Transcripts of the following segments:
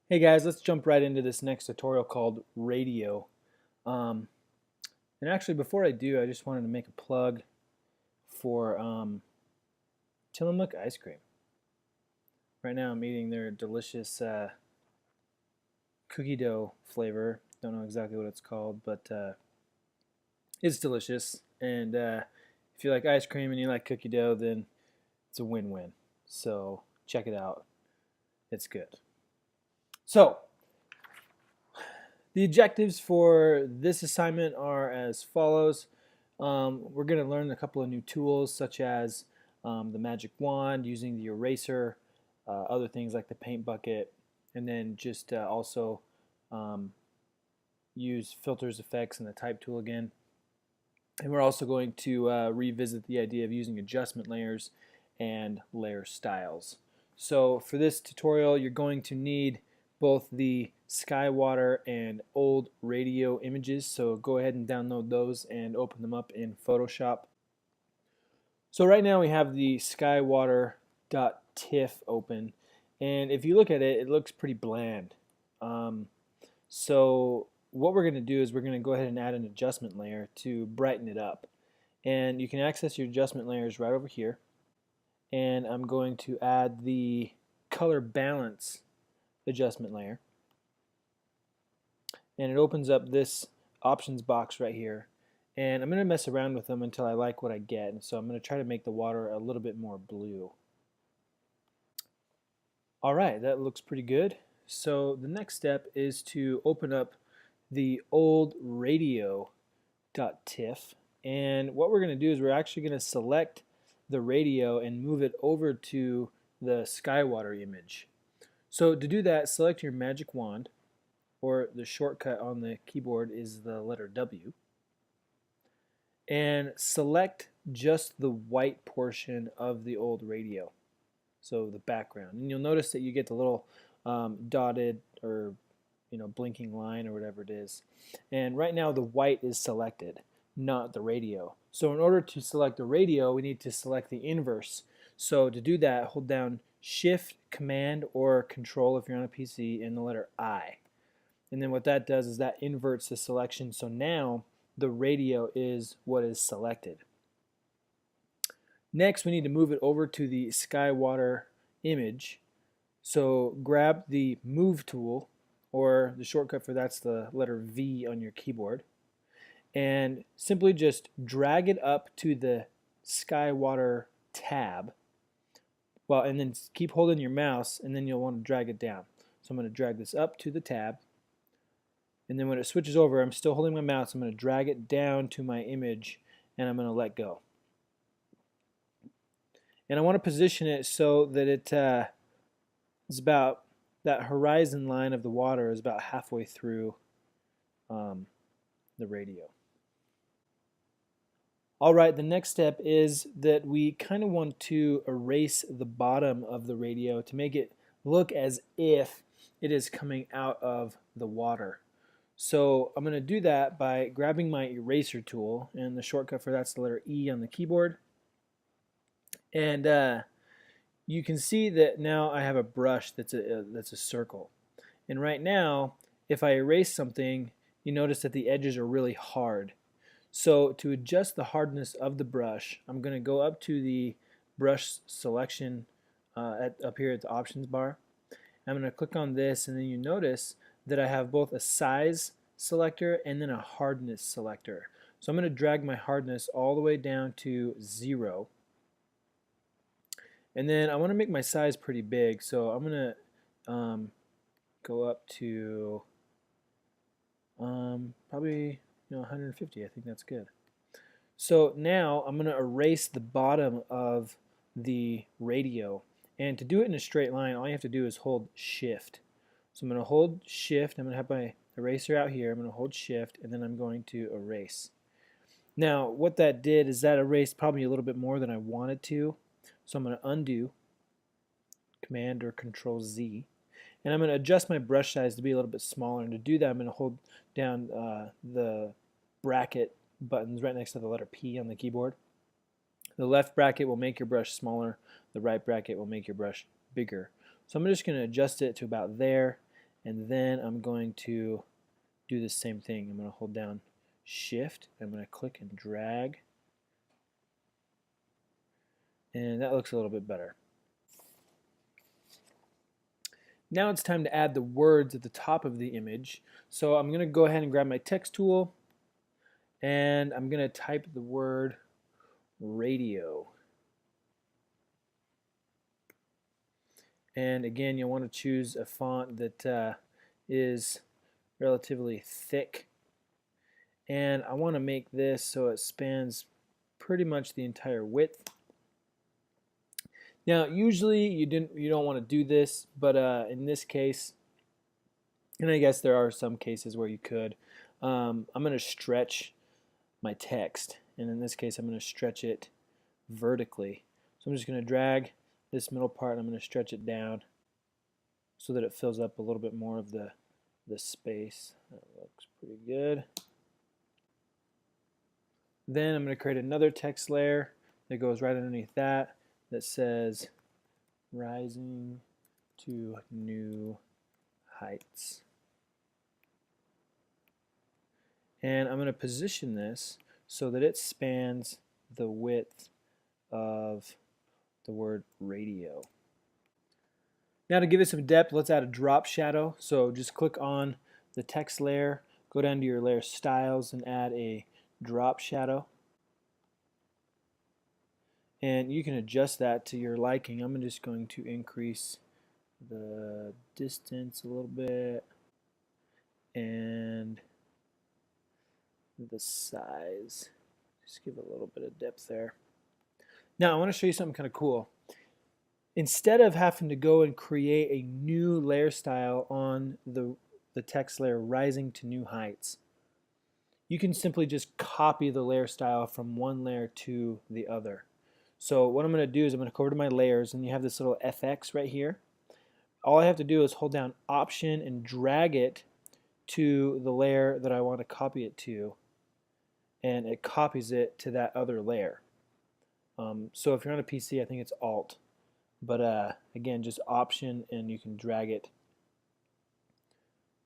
Hey guys, let's jump right into this next tutorial called Radio. Um, and actually, before I do, I just wanted to make a plug for Tillamook ice cream. Right now, I'm eating their delicious cookie dough flavor. Don't know exactly what it's called, but it's delicious. And if you like ice cream and you like cookie dough, then it's a win-win. So check it out. It's good. So, the objectives for this assignment are as follows. We're going to learn a couple of new tools such as the magic wand, using the eraser, other things like the paint bucket, and then just also um, use filters, effects, and the type tool again. And we're also going to revisit the idea of using adjustment layers and layer styles. So for this tutorial, you're going to need both the Skywater and old radio images, so go ahead and download those and open them up in Photoshop. So right now we have the skywater.tiff open, and if you look at it, it looks pretty bland. So what we're going to do is we're going to go ahead and add an adjustment layer to brighten it up. And you can access your adjustment layers right over here. And I'm going to add the color balance adjustment layer. And it opens up this options box right here. And I'm going to mess around with them until I like what I get. And so I'm going to try to make the water a little bit more blue. Alright, that looks pretty good. So the next step is to open up the old radio.tiff, and what we're going to do is we're actually going to select the radio and move it over to the Skywater image. So to do that, select your magic wand, or the shortcut on the keyboard is the letter W, and select just the white portion of the old radio, so the background. And you'll notice that you get the little dotted or blinking line or whatever it is. And right now the white is selected, not the radio. So in order to select the radio, we need to select the inverse. So to do that, hold down Shift, Command, or Control if you're on a PC, and the letter I. And then what that does is that inverts the selection. So now the radio is what is selected. Next, we need to move it over to the Skywater image. So grab the Move tool, or the shortcut for that's the letter V on your keyboard, and simply just drag it up to the Skywater tab. Well, and then keep holding your mouse, and then you'll want to drag it down. So I'm going to drag this up to the tab, and then when it switches over, I'm still holding my mouse. I'm going to drag it down to my image, and I'm going to let go. And I want to position it so that it is about that horizon line of the water is about halfway through the radio. Alright, the next step is that we kind of want to erase the bottom of the radio to make it look as if it is coming out of the water. So I'm going to do that by grabbing my eraser tool, and the shortcut for that's the letter E on the keyboard. And you can see that now I have a brush that's a circle. And right now, if I erase something, you notice that the edges are really hard. So to adjust the hardness of the brush, I'm going to go up to the brush selection up here at the options bar. I'm going to click on this, and then you notice that I have both a size selector and then a hardness selector. So I'm going to drag my hardness all the way down to 0. And then I want to make my size pretty big, so I'm going to go up to probably 150. I think that's good. So now I'm going to erase the bottom of the radio, and to do it in a straight line, all you have to do is hold Shift. So I'm going to hold Shift. I'm going to have my eraser out here. I'm going to hold Shift, and then I'm going to erase. Now what that did is that erased probably a little bit more than I wanted to. So I'm going to undo, Command or Control Z, and I'm going to adjust my brush size to be a little bit smaller. And to do that, I'm going to hold down the bracket buttons right next to the letter P on the keyboard. The left bracket will make your brush smaller. The right bracket will make your brush bigger. So I'm just going to adjust it to about there, and then I'm going to do the same thing. I'm going to hold down Shift, I'm going to click and drag, and that looks a little bit better. Now it's time to add the words at the top of the image. So I'm going to go ahead and grab my text tool, and I'm going to type the word radio. And again, you'll want to choose a font that is relatively thick. And I want to make this so it spans pretty much the entire width. Now, usually you don't want to do this, but in this case, and I guess there are some cases where you could, I'm going to stretch my text, and in this case, I'm going to stretch it vertically. So I'm just going to drag this middle part, and I'm going to stretch it down so that it fills up a little bit more of the space. That looks pretty good. Then I'm going to create another text layer that goes right underneath that says rising to new heights. And I'm going to position this so that it spans the width of the word radio. Now to give it some depth, let's add a drop shadow. So just click on the text layer, go down to your layer styles and add a drop shadow. And you can adjust that to your liking. I'm just going to increase the distance a little bit and the size. Just give it a little bit of depth there. Now I want to show you something kind of cool. Instead of having to go and create a new layer style on the text layer rising to new heights, you can simply just copy the layer style from one layer to the other. So what I'm going to do is I'm going to go over to my layers, and you have this little FX right here. All I have to do is hold down Option and drag it to the layer that I want to copy it to, and it copies it to that other layer. So if you're on a PC, I think it's Alt. But again, just Option, and you can drag it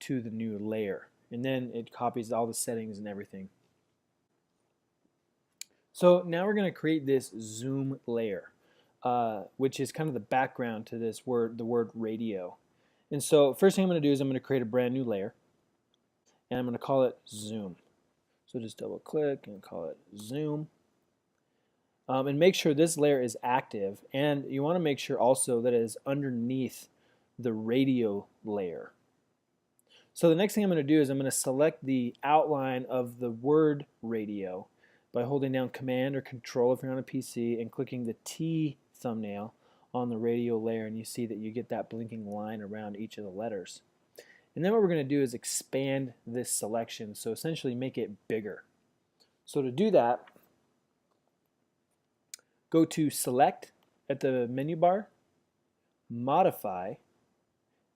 to the new layer. And then it copies all the settings and everything. So now we're going to create this zoom layer, which is kind of the background to this word, the word radio. And so first thing I'm going to do is I'm going to create a brand new layer, and I'm going to call it zoom. So just double click and call it zoom. And make sure this layer is active, and you want to make sure also that it is underneath the radio layer. So the next thing I'm going to do is I'm going to select the outline of the word radio by holding down Command or Control if you're on a PC and clicking the T thumbnail on the radio layer, and you see that you get that blinking line around each of the letters. And then what we're going to do is expand this selection, so essentially make it bigger. So to do that, go to Select at the menu bar, Modify,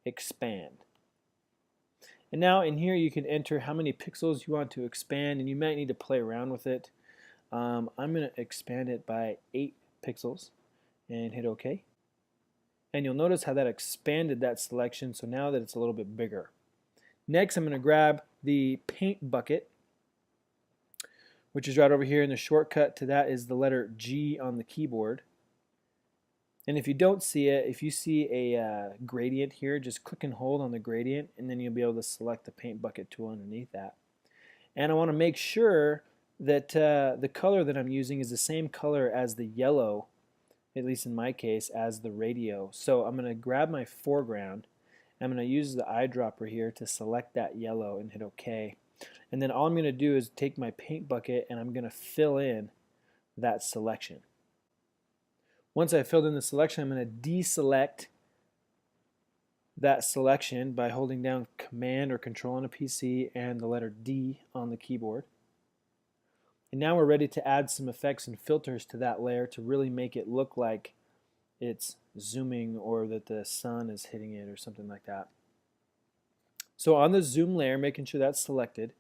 Expand. And now in here you can enter how many pixels you want to expand, and you might need to play around with it. I'm going to expand it by 8 pixels and hit OK. And you'll notice how that expanded that selection, so now that it's a little bit bigger. Next I'm going to grab the paint bucket, which is right over here, and the shortcut to that is the letter G on the keyboard. And if you don't see it, if you see a gradient here, just click and hold on the gradient, and then you'll be able to select the paint bucket tool underneath that. And I want to make sure that the color that I'm using is the same color as the yellow, at least in my case, as the radio. So I'm going to grab my foreground. I'm going to use the eyedropper here to select that yellow and hit OK. And then all I'm going to do is take my paint bucket and I'm going to fill in that selection. Once I've filled in the selection, I'm going to deselect that selection by holding down Command or Control on a PC and the letter D on the keyboard. And now we're ready to add some effects and filters to that layer to really make it look like it's zooming or that the sun is hitting it or something like that. So on the zoom layer, making sure that's selected,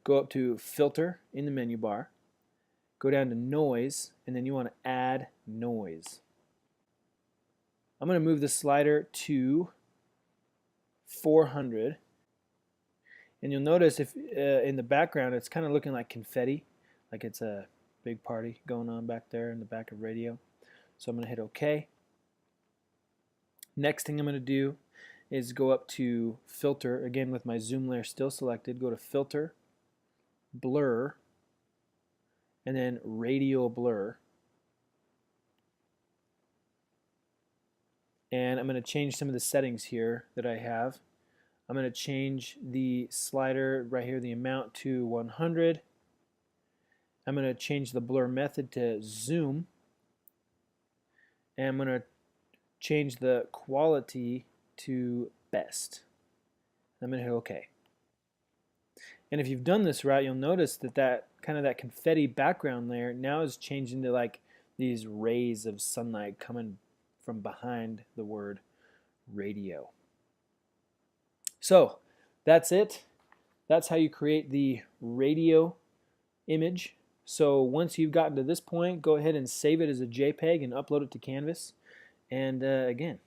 go up to Filter in the menu bar, go down to Noise, and then you want to add noise. I'm going to move the slider to 400. And you'll notice if in the background it's kind of looking like confetti, like it's a big party going on back there in the back of radio. So I'm going to hit OK. Next thing I'm going to do is go up to Filter, again with my zoom layer still selected, go to Filter, Blur, and then Radial Blur. And I'm going to change some of the settings here that I have. I'm going to change the slider right here, the amount to 100. I'm going to change the blur method to zoom. And I'm going to change the quality to best. I'm going to hit OK. And if you've done this right, you'll notice that that confetti background layer now is changed into like these rays of sunlight coming from behind the word radio. So that's it. That's how you create the radio image. So once you've gotten to this point, go ahead and save it as a JPEG and upload it to Canvas. And again,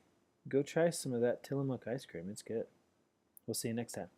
go try some of that Tillamook ice cream. It's good. We'll see you next time.